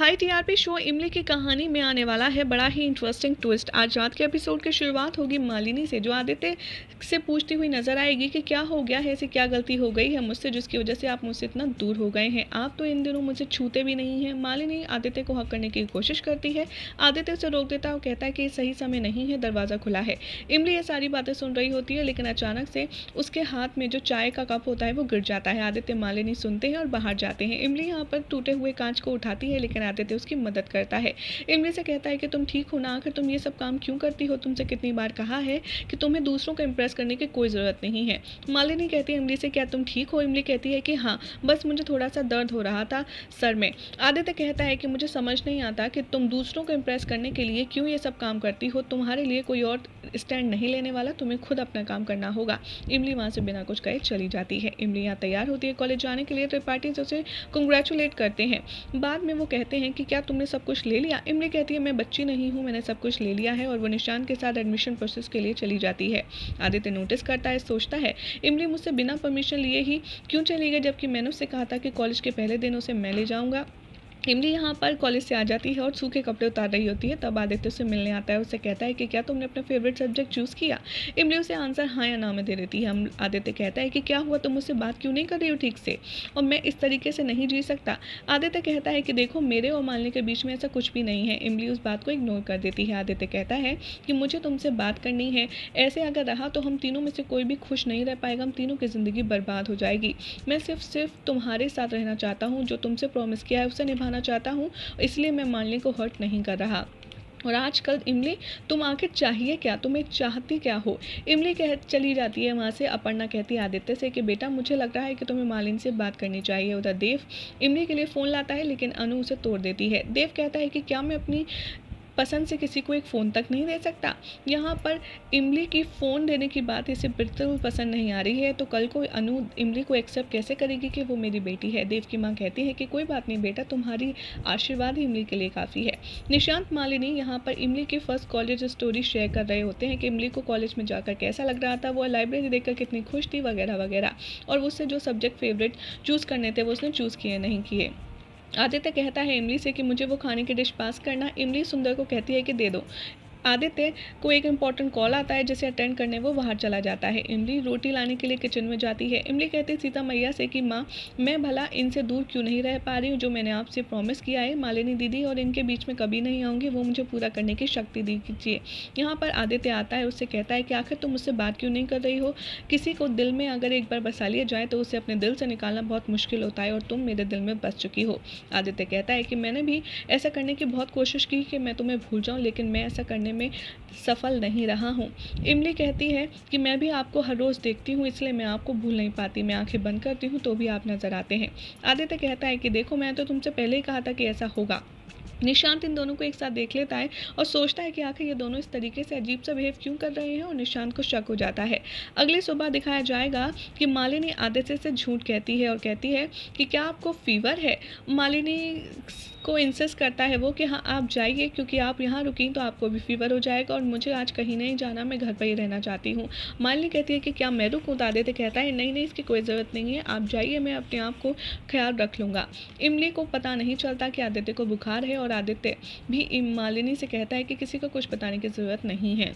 High TRP show इमली की कहानी में आने वाला है बड़ा ही इंटरेस्टिंग ट्विस्ट। आज रात के एपिसोड की शुरुआत होगी मालिनी से, जो आदित्य से पूछती हुई नजर आएगी कि क्या हो गया है, ऐसी क्या गलती हो गई है मुझसे जिसकी वजह से आप मुझसे इतना दूर हो गए हैं। आप तो इन दिनों मुझे छूते भी नहीं हैं। मालिनी आदित्य को हक करने की कोशिश करती है। आदित्य उसे रोक देता है और कहता है कि सही समय नहीं है, दरवाज़ा खुला है। इमली ये सारी बातें सुन रही होती है, लेकिन अचानक से उसके हाथ में जो चाय का कप होता है वो गिर जाता है। आदित्य मालिनी सुनते हैं और बाहर जाते हैं। इमली यहाँ पर टूटे हुए कांच को उठाती है, लेकिन आदित्य उसकी मदद करता है। इमली से कहता है कि तुम ठीक हो ना, आखिर तुम ये सब काम क्यों करती हो? तुमसे कितनी बार कहा है कि तुम्हें दूसरों को इम्प्रेस करने की कोई ज़रूरत नहीं है। मालिनी कहती है इमली से, क्या तुम ठीक हो? इमली कहती है कि हाँ, बस मुझे थोड़ा सा दर्द हो रहा था सर में। आदित्य कहता है कि मुझे समझ नहीं आता कि तुम दूसरों को इम्प्रेस करने के लिए क्यों ये सब काम करती हो। तुम्हारे लिए कोई और स्टैंड नहीं लेने वाला, तुम्हें खुद अपना काम करना होगा। इमली वहाँ से बिना कुछ कहे चली जाती है। इमली यहाँ तैयार होती है कॉलेज जाने के लिए, तो पार्टी उसे कंग्रेचुलेट करते हैं। बाद में वो कहते हैं कि क्या तुमने सब कुछ ले लिया? इमली कहती है मैं बच्ची नहीं हूँ, मैंने सब कुछ ले लिया है, और वो निशान के साथ एडमिशन प्रोसेस के लिए चली जाती है। आदित्य नोटिस करता है, सोचता है इमली मुझसे बिना परमिशन लिए ही क्यों चली गई, जबकि मैंने उससे कहा था कि कॉलेज के पहले दिन उसे मैं ले जाऊँगा। इमली यहाँ पर कॉलेज से आ जाती है और सूखे कपड़े उतार रही होती है। तब आदित्य उसे मिलने आता है। उससे कहता है कि क्या तुमने अपना फेवरेट सब्जेक्ट चूज़ किया? इमली उसे आंसर हाँ या ना में दे देती है। आदित्य कहता है कि क्या हुआ, तुम मुझसे बात क्यों नहीं कर रही हो ठीक से, और मैं इस तरीके से नहीं जी सकता। आदित्य कहता है कि देखो, मेरे और मालिनी के बीच में ऐसा कुछ भी नहीं है। इमली उस बात को इग्नोर कर देती है। आदित्य कहता है कि मुझे तुमसे बात करनी है, ऐसे अगर रहा तो हम तीनों में से कोई भी खुश नहीं रह पाएगा, हम तीनों की ज़िंदगी बर्बाद हो जाएगी। मैं सिर्फ तुम्हारे साथ रहना चाहता हूँ, जो तुमसे प्रॉमिस किया है उसे निभाना चाहता हूँ, इसलिए मैं मालिनी को हर्ट नहीं कर रहा। और आजकल इमली, तुम आखिर चाहिए क्या, तुम्हें चाहती क्या हो? इमली चली जाती है वहाँ से। अपर्णा कहती है आदित्य से कि बेटा, मुझे लग रहा है कि तुम्हें मालिनी से बात करनी चाहिए। उधर देव इमली के लिए फ़ोन लाता है, लेकिन अनु उसे तोड़ देती है। देव कहता है कि क्या मैं अपनी पसंद से किसी को एक फ़ोन तक नहीं दे सकता? यहाँ पर इमली की फ़ोन देने की बात इसे बिल्कुल पसंद नहीं आ रही है। तो कल को अनु इमली को एक्सेप्ट कैसे करेगी कि वो मेरी बेटी है? देव की माँ कहती है कि कोई बात नहीं बेटा, तुम्हारी आशीर्वाद ही इमली के लिए काफ़ी है। निशांत मालिनी यहाँ पर इमली की फर्स्ट कॉलेज स्टोरी शेयर कर रहे होते हैं कि इमली को कॉलेज में जाकर कैसा लग रहा था, वो लाइब्रेरी देखकर कितनी खुश थी वगैरह वगैरह, और उससे जो सब्जेक्ट फेवरेट चूज़ करने थे वो उसने चूज़ किए नहीं किए। आदित्य कहता है इमली से कि मुझे वो खाने की डिश पास करना। इमली सुंदर को कहती है कि दे दो। आदित्य को एक इम्पॉर्टेंट कॉल आता है, जिसे अटेंड करने वो बाहर चला जाता है। इमली रोटी लाने के लिए किचन में जाती है। इमली कहती है सीता मैया से कि माँ, मैं भला इनसे दूर क्यों नहीं रह पा रही हूँ, जो मैंने आपसे प्रॉमिस किया है मालिनी दीदी और इनके बीच में कभी नहीं आऊँगी, वो मुझे पूरा करने की शक्ति दीजिए। यहाँ पर आदित्य आता है, उससे कहता है कि आखिर तुम मुझसे बात क्यों नहीं कर रही हो? किसी को दिल में अगर एक बार बसा लिया जाए तो उसे अपने दिल से निकालना बहुत मुश्किल होता है, और तुम मेरे दिल में बस चुकी हो। आदित्य कहता है कि मैंने भी ऐसा करने की बहुत कोशिश की कि मैं तुम्हें भूल जाऊँ, लेकिन मैं ऐसा करने में सफल नहीं रहा हूँ। इमली कहती है कि मैं भी आपको हर रोज़ देखती हूँ, इसलिए मैं आपको भूल नहीं पाती। मैं आंखें बंद करती हूँ तो भी आप नजर आते हैं। आदित्य कहता है कि देखो, मैं तो तुमसे पहले ही कहा था कि ऐसा होगा। निशांत इन दोनों को एक साथ देख लेता है और सोचता है कि आखिर ये दोनों इस तरीके से अजीब सा बिहेव क्यों कर रहे हैं, और निशांत को शक हो जाता है। अगली सुबह दिखाया जाएगा कि मालिनी आदित्य से झूठ कहती है और कहती है कि क्या आपको फीवर है? मालिनी को इंसिस्ट करता है वो कि हाँ आप जाइए, क्योंकि आप यहाँ रुकी तो आपको भी फीवर हो जाएगा, और मुझे आज कहीं नहीं जाना, मैं घर पर ही रहना चाहती हूँ। मालिनी कहती है कि क्या मैं रुकूँ? तो आदित्य कहता है नहीं नहीं, इसकी कोई ज़रूरत नहीं है, आप जाइए, मैं अपने आप को ख्याल रख लूँगा। इमली को पता नहीं चलता कि आदित्य को बुखार है, और आदित्य भी मालिनी से कहता है कि किसी को कुछ बताने की ज़रूरत नहीं है।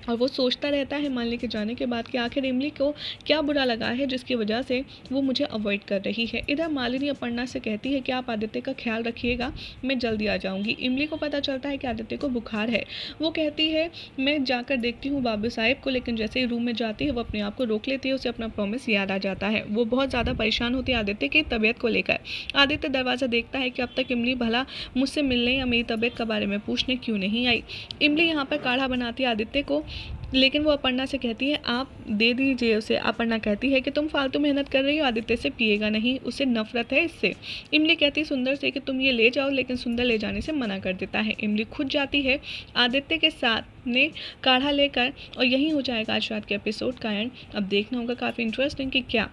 और वो सोचता रहता है मालिनी के जाने के बाद कि आखिर इमली को क्या बुरा लगा है जिसकी वजह से वो मुझे अवॉइड कर रही है। इधर मालिनी अपर्णा से कहती है कि आप आदित्य का ख्याल रखिएगा, मैं जल्दी आ जाऊंगी। इमली को पता चलता है कि आदित्य को बुखार है। वो कहती है मैं जाकर देखती हूँ बाबू साहेब को, लेकिन जैसे ही रूम में जाती है वो अपने आप को रोक लेती है, उसे अपना प्रॉमिस याद आ जाता है। वो बहुत ज़्यादा परेशान होती है आदित्य की तबीयत को लेकर। आदित्य दरवाज़ा देखता है कि अब तक इमली भला मुझसे मिलने या मेरी तबीयत के बारे में पूछने क्यों नहीं आई। इमली यहाँ पर काढ़ा बनाती है आदित्य को, लेकिन वो अपर्णा से कहती है आप दे दीजिए उसे। अपर्णा कहती है कि तुम फालतू मेहनत कर रही हो, आदित्य से पिएगा नहीं, उसे नफरत है इससे। इमली कहती है सुंदर से कि तुम ये ले जाओ, लेकिन सुंदर ले जाने से मना कर देता है। इमली खुद जाती है आदित्य के साथ ने काढ़ा लेकर, और यही हो जाएगा आज रात के एपिसोड का एंड। अब देखना होगा काफ़ी इंटरेस्टिंग कि क्या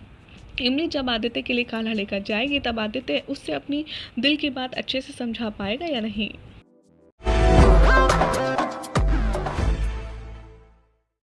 इमली जब आदित्य के लिए काढ़ा लेकर जाएगी तब आदित्य उससे अपनी दिल की बात अच्छे से समझा पाएगा या नहीं।